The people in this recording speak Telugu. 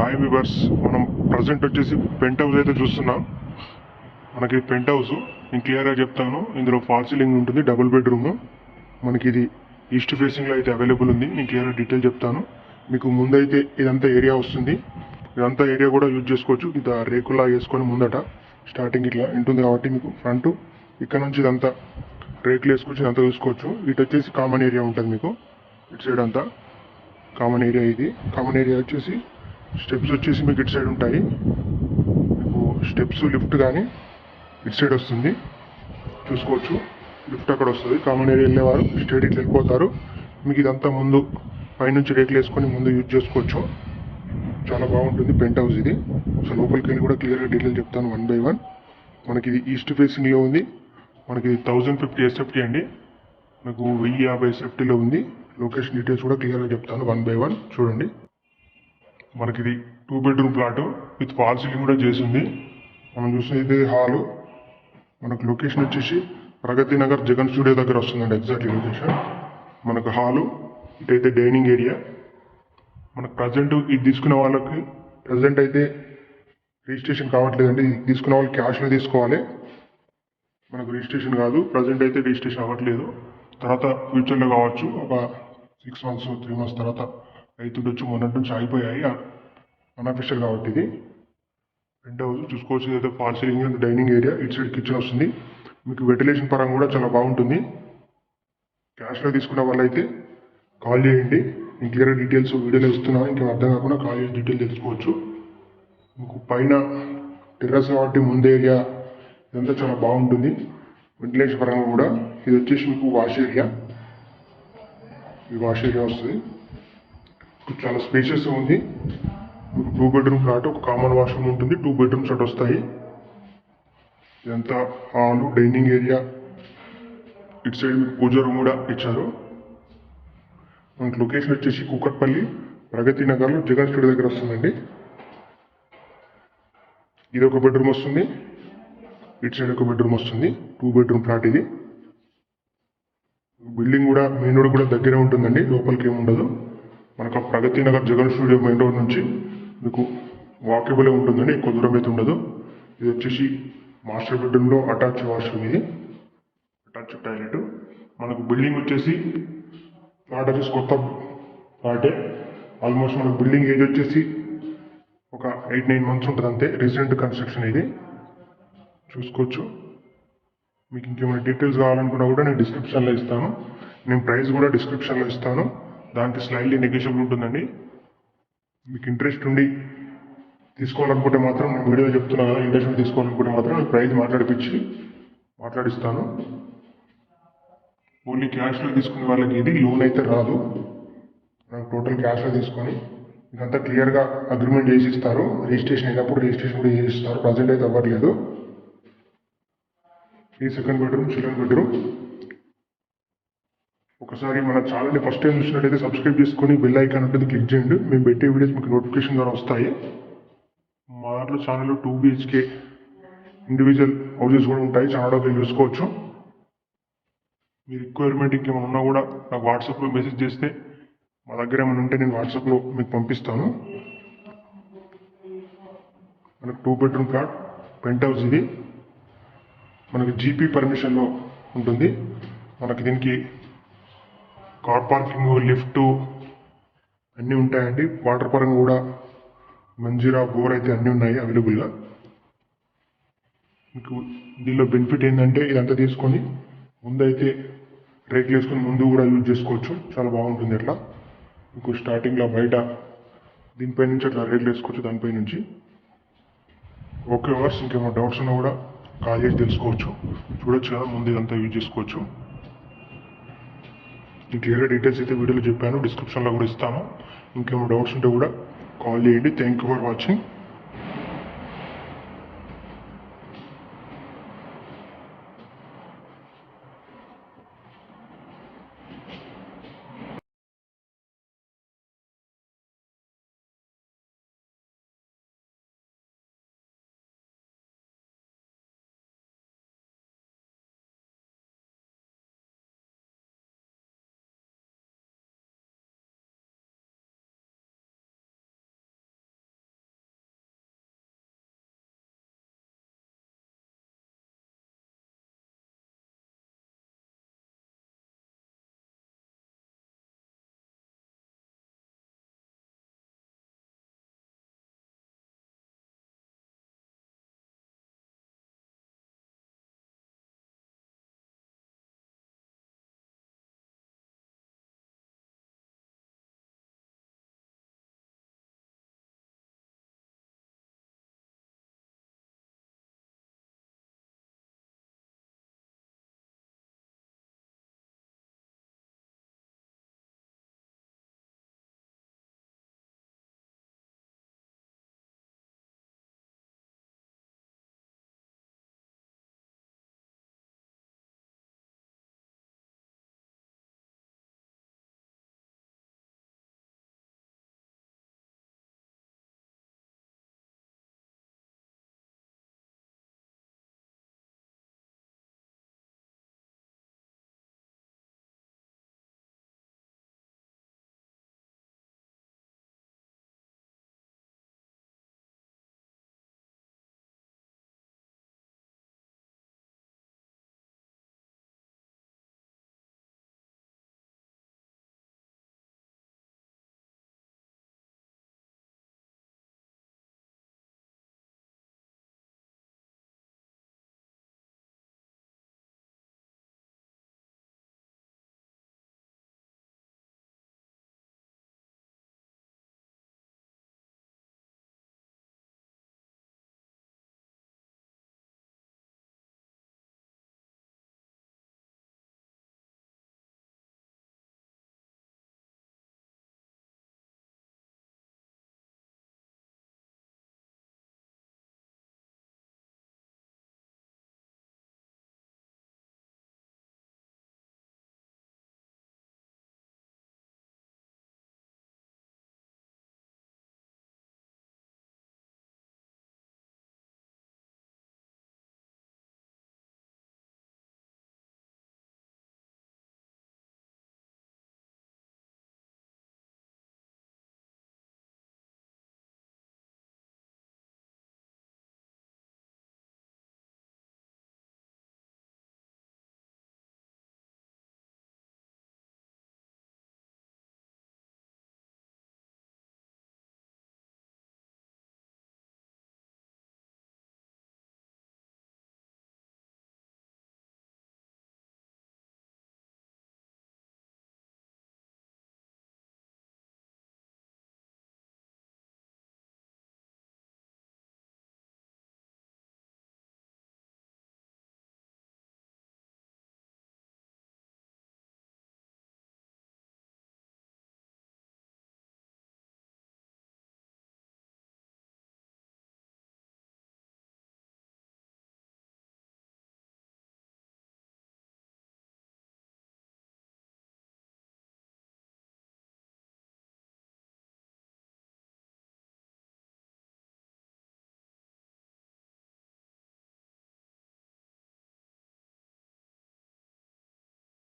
హాయ్ వ్యూవర్స్, మనం ప్రజెంట్ వచ్చేసి పెంట్ హౌస్ అయితే చూస్తున్నాం. మనకి పెంట్ హౌస్ నేను క్లియర్గా చెప్తాను. ఇందులో ఫాల్ సీలింగ్ ఉంటుంది, డబుల్ బెడ్రూమ్. మనకి ఇది ఈస్ట్ ఫేసింగ్లో అయితే అవైలబుల్ ఉంది. నేను క్లియర్గా డీటెయిల్ చెప్తాను. మీకు ముందైతే ఇదంతా ఏరియా వస్తుంది. ఇదంతా ఏరియా కూడా యూజ్ చేసుకోవచ్చు. ఇది రేకులా వేసుకొని ముందట స్టార్టింగ్ ఇట్లా ఉంటుంది కాబట్టి మీకు ఫ్రంట్ ఇక్కడ నుంచి ఇదంతా రేకులు వేసుకొచ్చి ఇదంతా చూసుకోవచ్చు. ఇటు వచ్చేసి కామన్ ఏరియా ఉంటుంది. మీకు ఇటు సైడ్ అంతా కామన్ ఏరియా. ఇది కామన్ ఏరియా వచ్చేసి స్టెప్స్ వచ్చేసి మీకు ఇటు సైడ్ ఉంటాయి. మీకు స్టెప్స్ లిఫ్ట్ కానీ ఇటు సైడ్ వస్తుంది, చూసుకోవచ్చు. లిఫ్ట్ అక్కడ వస్తుంది. కామన్ ఏరియా వెళ్ళేవారు స్ట్రైట్ ఇట్లా వెళ్ళిపోతారు. మీకు ఇదంతా ముందు పైనుంచి రేకులు వేసుకొని ముందు యూజ్ చేసుకోవచ్చు. చాలా బాగుంటుంది పెంట్ హౌస్ ఇది. సో లోపలికి వెళ్ళి కూడా క్లియర్గా డీటెయిల్ చెప్తాను 1 by 1. మనకి ఇది ఈస్ట్ ఫేసింగ్లో ఉంది. మనకి 1050 SFT అండి. నాకు 1050 SFTలో ఉంది. లొకేషన్ డీటెయిల్స్ కూడా క్లియర్గా చెప్తాను 1 by 1. చూడండి, మనకి ఇది 2 bedroom plot with fall ceiling కూడా చేసింది. మనం చూసినది హాలు. మనకు లొకేషన్ వచ్చేసి ప్రగతి నగర్ జగన్ స్టూడియో దగ్గర వస్తుందండి ఎగ్జాక్ట్లీ లొకేషన్. మనకు హాలు, ఇటైతే డైనింగ్ ఏరియా. మనకు ప్రజెంట్ ఇది తీసుకునే వాళ్ళకి ప్రజెంట్ అయితే రిజిస్ట్రేషన్ కావట్లేదండి. ఇది తీసుకునే వాళ్ళు క్యాష్లో తీసుకోవాలి. మనకు రిజిస్ట్రేషన్ కాదు, ప్రజెంట్ అయితే రిజిస్ట్రేషన్ అవ్వట్లేదు. తర్వాత ఫ్యూచర్లో కావచ్చు, ఒక 6 months 3 months తర్వాత అవుతుండొచ్చు. మొన్నటి నుంచి ఆగిపోయాయి అన్అఫిషియల్ కాబట్టి. ఇది పెంట్ హౌస్ చూసుకోవచ్చు. ఇదైతే ఫాల్ సీలింగ్, డైనింగ్ ఏరియా, ఇటు సైడ్ కిచెన్ వస్తుంది. మీకు వెంటిలేషన్ పరంగా కూడా చాలా బాగుంటుంది. క్యాష్లో తీసుకున్న వాళ్ళైతే కాల్ చేయండి. నేను క్లియర్ డీటెయిల్స్ వీడియోలో ఇస్తున్నాను. ఇంకేం అర్థం కాకుండా కాల్ చేసి డీటెయిల్ తెలుసుకోవచ్చు. మీకు పైన టెర్రస్ కాబట్టి ముందు ఏరియా ఇదంతా చాలా బాగుంటుంది వెంటిలేషన్ పరంగా కూడా. ఇది వచ్చేసి మీకు వాష్ ఏరియా. ఈ వాష్ ఏరియా వస్తుంది. చాలా స్పేషియస్ ఉంది. మీకు 2 bedroom ఫ్లాట్, ఒక కామన్ వాష్రూమ్ ఉంటుంది. 2 bedrooms అటు వస్తాయి. ఇదంతా హాలు, డైనింగ్ ఏరియా. ఇటు సైడ్ మీకు పూజ రూమ్ కూడా ఇచ్చారు. మనకి లొకేషన్ వచ్చేసి కూకట్పల్లి ప్రగతి నగర్లో జగన్ స్టూడియో దగ్గర వస్తుందండి. ఇది ఒక బెడ్రూమ్ వస్తుంది, ఇటు సైడ్ ఒక బెడ్రూమ్ వస్తుంది. 2 bedroom ఫ్లాట్ ఇది. బిల్డింగ్ కూడా మెయిన్ రోడ్ కూడా దగ్గరే ఉంటుందండి, లోపలికి ఏముండదు. మనకు Pragathi Nagar Jagan studio main road నుంచి మీకు వాకబుల్ ఉంటుందండి, ఎక్కువ దూరం అయితే ఉండదు. ఇది వచ్చేసి మాస్టర్ బెడ్రూమ్లో అటాచ్ వాష్రూమ్, ఇది అటాచ్ టాయిలెట్. మనకు బిల్డింగ్ వచ్చేసి ఫ్లాట్ వచ్చేసి కొత్త ఫ్లాటే. ఆల్మోస్ట్ మనకు బిల్డింగ్ ఏజ్ వచ్చేసి ఒక 8-9 months ఉంటుంది అంతే. రీసెంట్ కన్స్ట్రక్షన్ ఇది, చూసుకోవచ్చు. మీకు ఇంకేమైనా డీటెయిల్స్ కావాలనుకున్నా కూడా నేను డిస్క్రిప్షన్లో ఇస్తాను. నేను ప్రైస్ కూడా డిస్క్రిప్షన్లో ఇస్తాను. దానికి స్లైడ్లీ నెగోషియబుల్ ఉంటుందండి. మీకు ఇంట్రెస్ట్ ఉండి తీసుకోవాలనుకుంటే మాత్రం నేను వీడియో చెప్తున్నా కదా, ఇంట్రెస్ట్ తీసుకోవాలనుకుంటే మాత్రం నేను ప్రైస్ మాట్లాడిస్తాను. ఓన్లీ క్యాష్లో తీసుకునే వాళ్ళకి ఇది లోన్ అయితే రాదు. నాకు టోటల్ క్యాష్లో తీసుకొని ఇదంతా క్లియర్గా అగ్రిమెంట్ చేసి ఇస్తారు. రిజిస్ట్రేషన్ అయినప్పుడు రిజిస్ట్రేషన్ కూడా చేసి ఇస్తారు. ప్రజెంట్ అయితే అవ్వట్లేదు. ఈ సెకండ్ బెడ్రూమ్, చిల్డ్రన్ బెడ్రూమ్. ఒకసారి మన ఛానల్ని ఫస్ట్ టైం చూసినట్టయితే సబ్స్క్రైబ్ చేసుకొని బెల్ ఐకాన్ ఉంటుంది, క్లిక్ చేయండి. మేము పెట్టే వీడియోస్ మీకు నోటిఫికేషన్ ద్వారా వస్తాయి. మా దాంట్లో ఛానల్లో 2 BHK ఇండివిజువల్ హౌసెస్ కూడా ఉంటాయి. ఛానల్లోకి వెళ్ళి చూసుకోవచ్చు. మీ రిక్వైర్మెంట్ ఇంకేమైనా ఉన్నా కూడా నాకు వాట్సాప్లో మెసేజ్ చేస్తే, మా దగ్గర ఏమైనా ఉంటే నేను వాట్సాప్లో మీకు పంపిస్తాను. మనకు 2 bedroom ఫ్లాట్ పెంట్ హౌస్ ఇది. మనకి జీపీ పర్మిషన్లో ఉంటుంది. మనకి దీనికి కార్ పార్కింగ్, లిఫ్ట్ అన్నీ ఉంటాయండి. వాటర్ పరంగా కూడా మంజీరా, బోర్ అయితే అన్నీ ఉన్నాయి అవైలబుల్గా. మీకు దీనిలో బెనిఫిట్ ఏంటంటే ఇదంతా తీసుకొని ముందైతే రేకులు వేసుకొని ముందు కూడా యూజ్ చేసుకోవచ్చు. చాలా బాగుంటుంది. అట్లా మీకు స్టార్టింగ్లో బయట దీనిపై నుంచి అట్లా రేకులు వేసుకోవచ్చు, దానిపై నుంచి. ఓకే వర్స్, ఇంకేమో డౌట్స్ ఉన్నా కూడా కాల్ చేసి తెలుసుకోవచ్చు. చూడొచ్చు కదా, ముందు ఇదంతా యూజ్ చేసుకోవచ్చు. నేను క్లియర్గా డీటెయిల్స్ అయితే వీడియోలో చెప్పాను, డిస్క్రిప్షన్లో కూడా ఇస్తాను. ఇంకేమో డౌట్స్ ఉంటే కూడా కాల్ చేయండి. Thank you for watching.